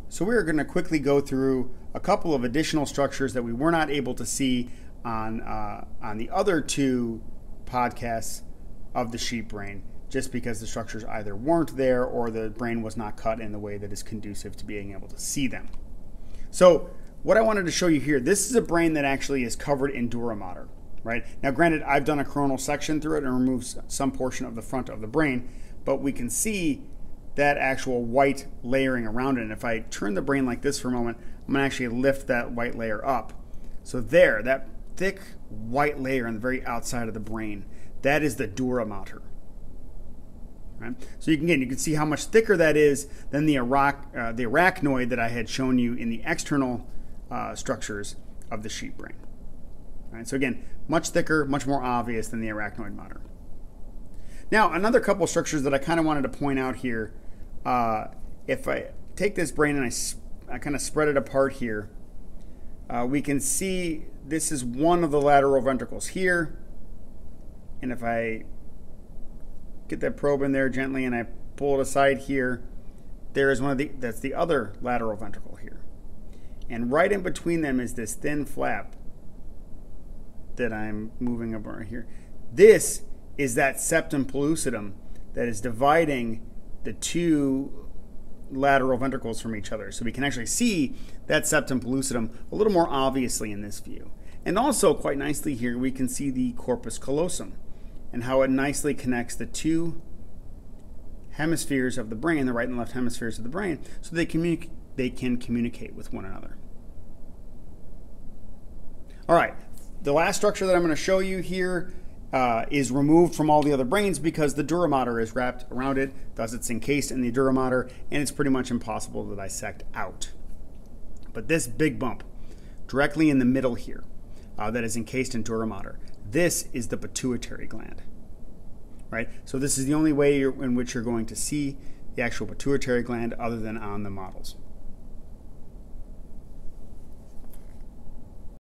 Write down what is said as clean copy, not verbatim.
So we are going to quickly go through a couple of additional structures that we were not able to see on the other two podcasts of the sheep brain, just because the structures either weren't there or the brain was not cut in the way that is conducive to being able to see them. So what I wanted to show you here, this is a brain that actually is covered in dura mater, right? Now granted, I've done a coronal section through it and removed some portion of the front of the brain, but we can see that actual white layering around it. And if I turn the brain like this for a moment, I'm going to actually lift that white layer up. So there, that thick white layer on the very outside of the brain, that is the dura mater. Right? So you can see how much thicker that is than the arachnoid that I had shown you in the external structures of the sheep brain. Right? So again, much thicker, much more obvious than the arachnoid mater. Now, another couple of structures that I kind of wanted to point out here, if I take this brain and I kind of spread it apart here, we can see this is one of the lateral ventricles here. And if I get that probe in there gently and I pull it aside here, there is that's the other lateral ventricle here. And right in between them is this thin flap that I'm moving up right here. This is that septum pellucidum that is dividing the two lateral ventricles from each other. So we can actually see that septum pellucidum a little more obviously in this view. And also quite nicely here we can see the corpus callosum and how it nicely connects the two hemispheres of the brain, the right and left hemispheres of the brain, so they can communicate with one another. All right, the last structure that I'm going to show you here is removed from all the other brains because the dura mater is wrapped around it, thus it's encased in the dura mater, and it's pretty much impossible to dissect out. But this big bump directly in the middle here that is encased in dura mater, this is the pituitary gland, right? So this is the only way in which you're going to see the actual pituitary gland other than on the models.